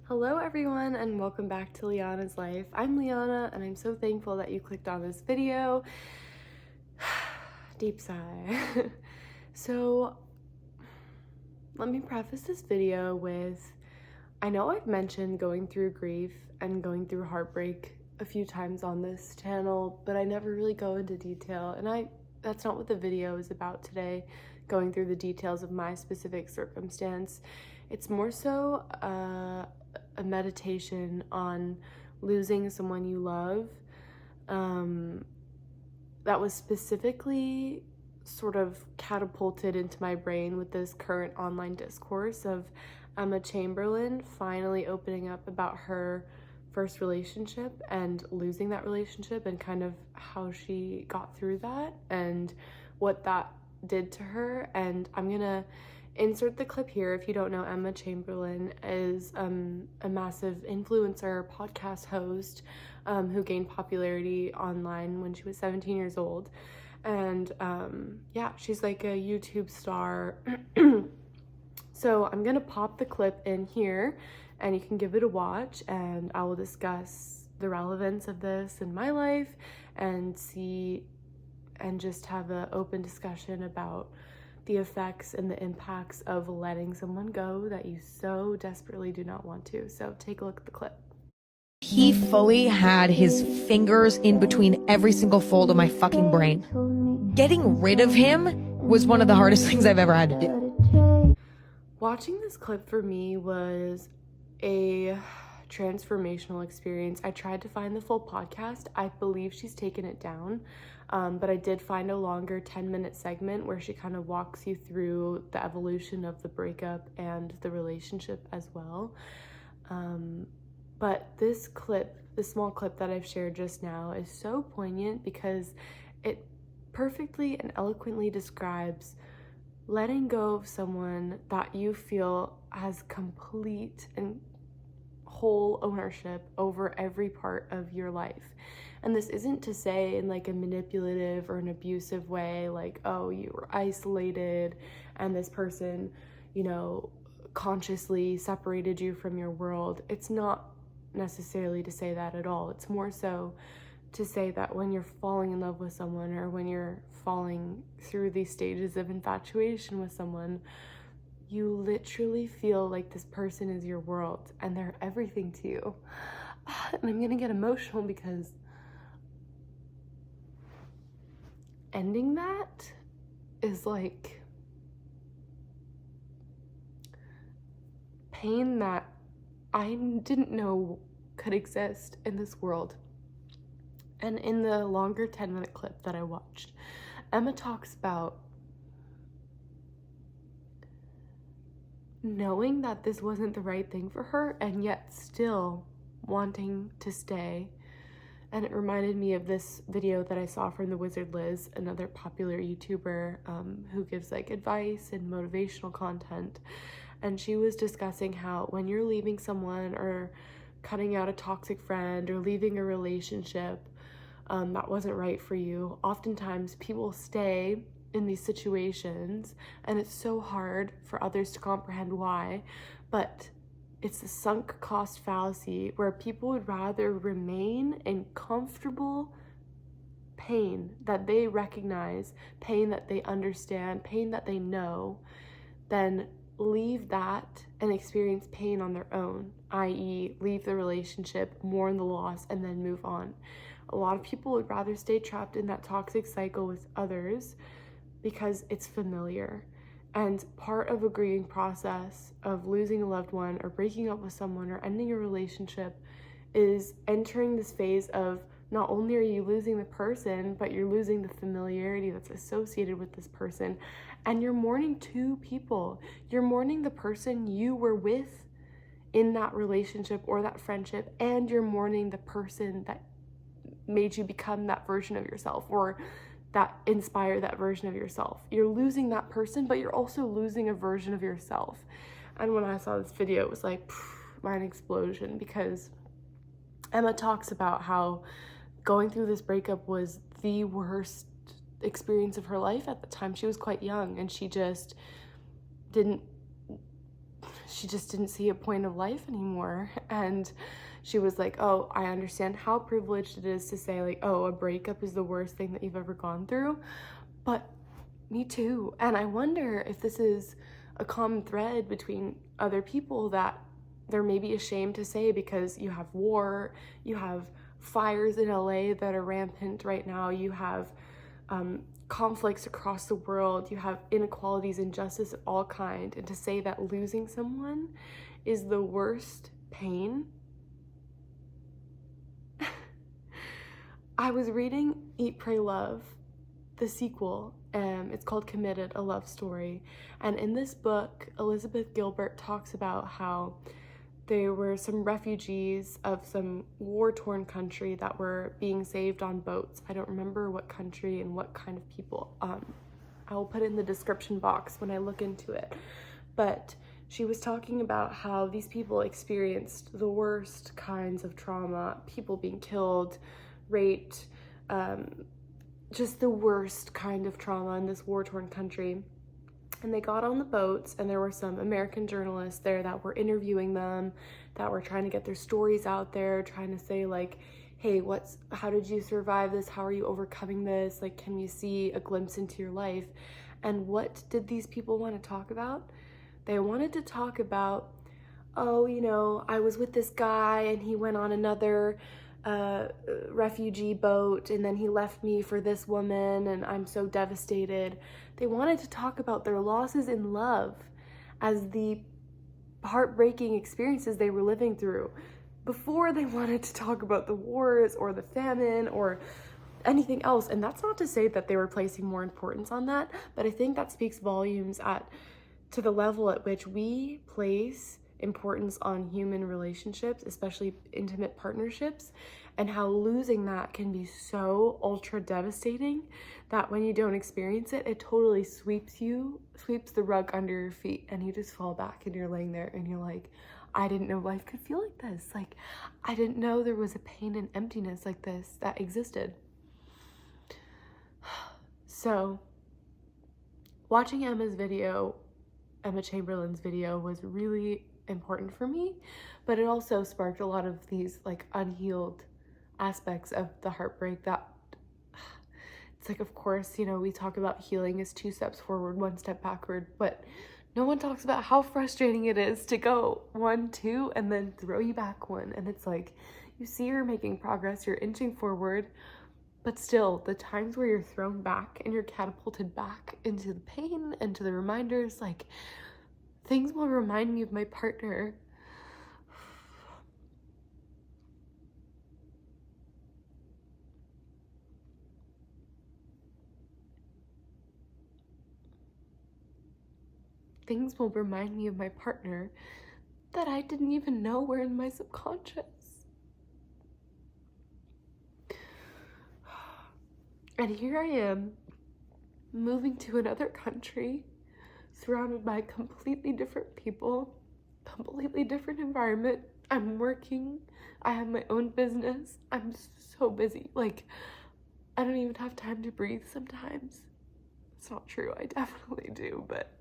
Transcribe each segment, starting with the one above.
Hello everyone and welcome back to Liana's Life. I'm Liana and I'm so thankful that you clicked on this video. Deep sigh. So let me preface this video with, I know I've mentioned going through grief and going through heartbreak a few times on this channel, but I never really go into detail, and that's not what the video is about today, going through the details of my specific circumstance. It's more so a meditation on losing someone you love that was specifically sort of catapulted into my brain with this current online discourse of Emma Chamberlain finally opening up about her first relationship and losing that relationship and kind of how she got through that and what that did to her. And I'm gonna insert the clip here. If you don't know, Emma Chamberlain is a massive influencer, podcast host who gained popularity online when she was 17 years old. And yeah, she's like a YouTube star. So I'm gonna pop the clip in here and you can give it a watch, and I will discuss the relevance of this in my life and just have an open discussion about the effects and the impacts of letting someone go that you so desperately do not want to. So take a look at the clip. He fully had his fingers in between every single fold of my fucking brain. Getting rid of him was one of the hardest things I've ever had to do. Watching this clip for me was a transformational experience. I tried to find the full podcast. I believe she's taken it down, but I did find a longer 10-minute segment where she kind of walks you through the evolution of the breakup and the relationship as well. But this clip, the small clip that I've shared just now, is so poignant because it perfectly and eloquently describes letting go of someone that you feel has complete and whole ownership over every part of your life. And this isn't to say in like a manipulative or an abusive way, like, oh, you were isolated and this person, you know, consciously separated you from your world. It's not necessarily to say that at all. It's more so to say that when you're falling in love with someone, or when you're falling through these stages of infatuation with someone, you literally feel like this person is your world and they're everything to you. And I'm gonna get emotional because ending that is like pain that I didn't know could exist in this world. And in the longer 10-minute clip that I watched, Emma talks about knowing that this wasn't the right thing for her and yet still wanting to stay. And it reminded me of this video that I saw from the Wizard Liz, another popular YouTuber who gives like advice and motivational content. And she was discussing how when you're leaving someone or cutting out a toxic friend or leaving a relationship that wasn't right for you, oftentimes people stay in these situations and it's so hard for others to comprehend why, but it's the sunk cost fallacy where people would rather remain in comfortable pain that they recognize, pain that they understand, pain that they know, than leave that and experience pain on their own, i.e. leave the relationship, mourn the loss, and then move on. A lot of people would rather stay trapped in that toxic cycle with others because it's familiar. And part of a grieving process of losing a loved one or breaking up with someone or ending a relationship is entering this phase of not only are you losing the person, but you're losing the familiarity that's associated with this person. And you're mourning two people. You're mourning the person you were with in that relationship or that friendship, and you're mourning the person that made you become that version of yourself or that inspire that version of yourself. You're losing that person, but you're also losing a version of yourself. And when I saw this video, it was like mind explosion, because Emma talks about how going through this breakup was the worst experience of her life at the time. She was quite young and she just she just didn't see a point of life anymore. And she was like, oh, I understand how privileged it is to say like, oh, a breakup is the worst thing that you've ever gone through, but me too. And I wonder if this is a common thread between other people that they're maybe ashamed to say, because you have war, you have fires in LA that are rampant right now, you have conflicts across the world, you have inequalities, injustice of all kind, and to say that losing someone is the worst pain. I was reading Eat, Pray, Love, the sequel. It's called Committed, a Love Story. And in this book, Elizabeth Gilbert talks about how there were some refugees of some war-torn country that were being saved on boats. I don't remember what country and what kind of people. I will put it in the description box when I look into it. But she was talking about how these people experienced the worst kinds of trauma, people being killed, raped, just the worst kind of trauma in this war-torn country. And they got on the boats, and there were some American journalists there that were interviewing them, that were trying to get their stories out there, trying to say like, hey, how did you survive this? How are you overcoming this? Like, can you see a glimpse into your life? And what did these people want to talk about? They wanted to talk about, oh, you know, I was with this guy and he went on another refugee boat, and then he left me for this woman, and I'm so devastated. They wanted to talk about their losses in love as the heartbreaking experiences they were living through, before they wanted to talk about the wars or the famine or anything else. And that's not to say that they were placing more importance on that, but I think that speaks volumes to the level at which we place importance on human relationships, especially intimate partnerships, and how losing that can be so ultra devastating that when you don't experience it, it totally sweeps the rug under your feet, and you just fall back and you're laying there and you're like, I didn't know life could feel like this. Like, I didn't know there was a pain and emptiness like this that existed. So watching Emma Chamberlain's video was really important for me, but it also sparked a lot of these like unhealed aspects of the heartbreak that it's like, of course, you know, we talk about healing as 2 steps forward, 1 step backward, but no one talks about how frustrating it is to go 1, 2, and then throw you back 1. And it's like, you see you're making progress, you're inching forward, but still the times where you're thrown back and you're catapulted back into the pain and to the reminders, like, things will remind me of my partner. Things will remind me of my partner that I didn't even know were in my subconscious. And here I am, moving to another country, surrounded by completely different people, completely different environment. I'm working, I have my own business, I'm so busy. Like, I don't even have time to breathe sometimes. It's not true, I definitely do, but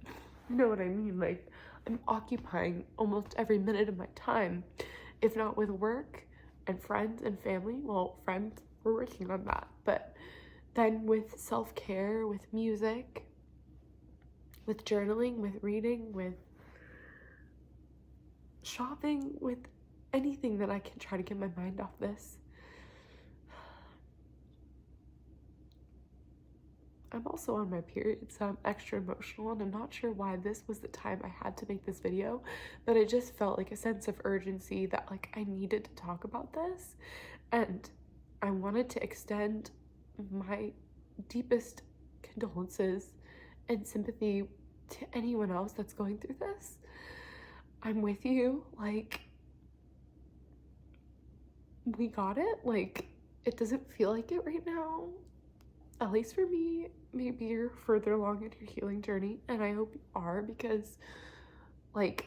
you know what I mean? Like, I'm occupying almost every minute of my time, if not with work and friends and family. Well, friends, we're working on that, but then with self-care, with music, with journaling, with reading, with shopping, with anything that I can try to get my mind off this. I'm also on my period, so I'm extra emotional, and I'm not sure why this was the time I had to make this video, but it just felt like a sense of urgency that like I needed to talk about this, and I wanted to extend my deepest condolences and sympathy to anyone else that's going through this. I'm with you. Like, we got it. Like, it doesn't feel like it right now, at least for me. Maybe you're further along in your healing journey, and I hope you are, because like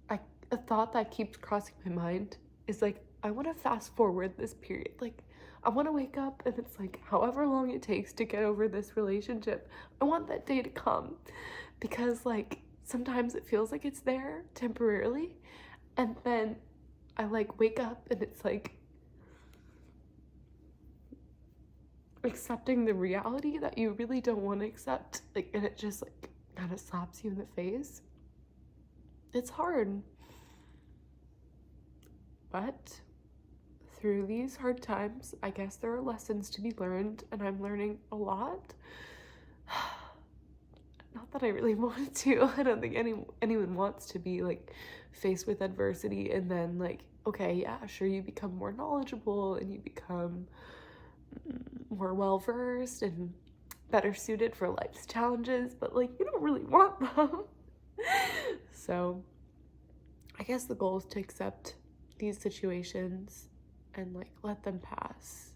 a thought that keeps crossing my mind is like, I want to fast forward this period. Like, I want to wake up and it's like, however long it takes to get over this relationship, I want that day to come, because like sometimes it feels like it's there temporarily, and then I like wake up and it's like accepting the reality that you really don't want to accept, like, and it just like kind of slaps you in the face. It's hard, but through these hard times, I guess there are lessons to be learned, and I'm learning a lot. Not that I really want to. I don't think anyone wants to be like faced with adversity and then like, okay, yeah, sure, you become more knowledgeable and you become more well-versed and better suited for life's challenges, but like, you don't really want them. So I guess the goal is to accept these situations and like let them pass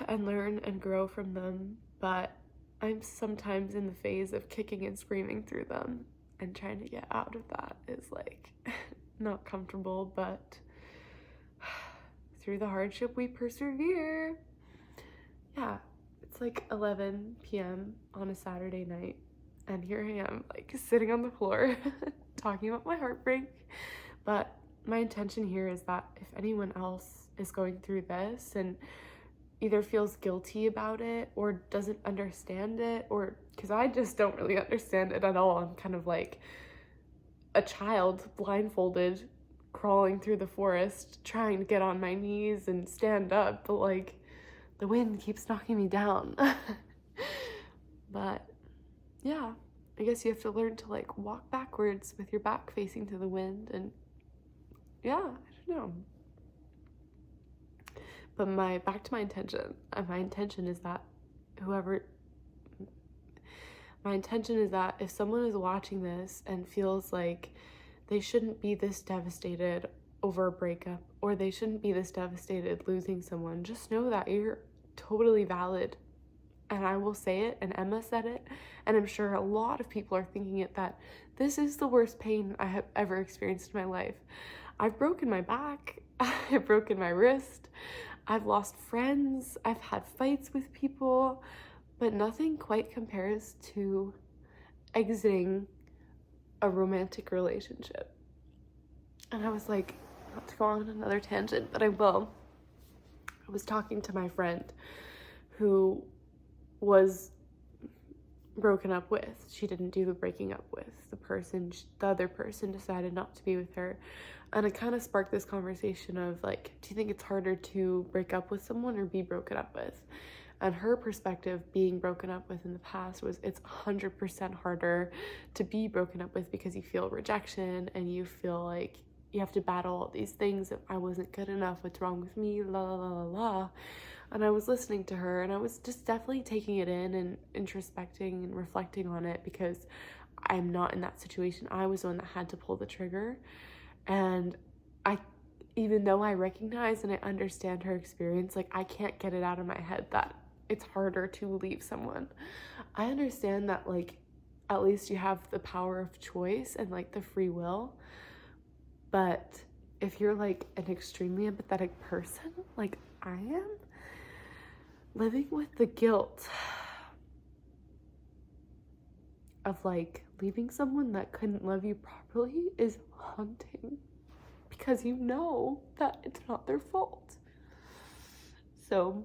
and learn and grow from them. But I'm sometimes in the phase of kicking and screaming through them, and trying to get out of that is like not comfortable, but through the hardship we persevere. Yeah, it's like 11 p.m. on a Saturday night, and here I am like sitting on the floor talking about my heartbreak. But my intention here is that if anyone else is going through this and either feels guilty about it or doesn't understand it, or because I just don't really understand it at all. I'm kind of like a child blindfolded crawling through the forest trying to get on my knees and stand up, but like the wind keeps knocking me down. But yeah, I guess you have to learn to like walk backwards with your back facing to the wind, and yeah, I don't know. But back to my intention. My intention is that if someone is watching this and feels like they shouldn't be this devastated over a breakup, or they shouldn't be this devastated losing someone, just know that you're totally valid. And I will say it, and Emma said it, and I'm sure a lot of people are thinking it, that this is the worst pain I have ever experienced in my life. I've broken my back, I've broken my wrist, I've lost friends, I've had fights with people, but nothing quite compares to exiting a romantic relationship. And I was like, not to go on another tangent, but I will. I was talking to my friend who was broken up with. She didn't do the breaking up with. The other person decided not to be with her. And it kind of sparked this conversation of like, do you think it's harder to break up with someone or be broken up with? And her perspective, being broken up with in the past, was it's 100% harder to be broken up with because you feel rejection and you feel like you have to battle all these things. If I wasn't good enough, what's wrong with me, la la la la. And I was listening to her, and I was just definitely taking it in and introspecting and reflecting on it, because I'm not in that situation. I was the one that had to pull the trigger. And even though I recognize and I understand her experience, like I can't get it out of my head that it's harder to leave someone. I understand that like at least you have the power of choice and like the free will. But if you're like an extremely empathetic person, like I am, living with the guilt of like leaving someone that couldn't love you properly is haunting, because you know that it's not their fault. So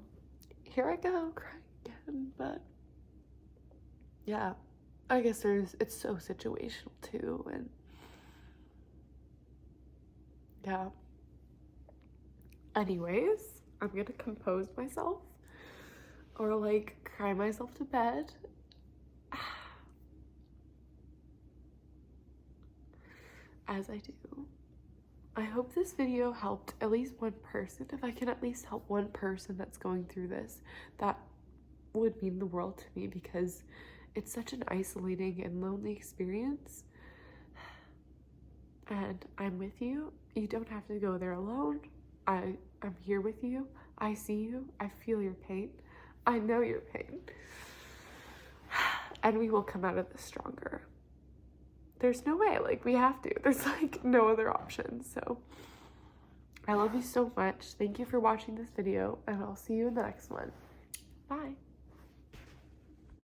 here I go crying again. But yeah, I guess it's so situational too. And yeah, anyways, I'm gonna compose myself or like cry myself to bed. As I do. I hope this video helped at least one person. If I can at least help one person that's going through this, that would mean the world to me, because it's such an isolating and lonely experience. And I'm with you. You don't have to go there alone. I'm here with you. I see you. I feel your pain. I know your pain. And we will come out of this stronger. There's no way, like we have to. There's like no other option. So I love you so much. Thank you for watching this video, and I'll see you in the next one. Bye.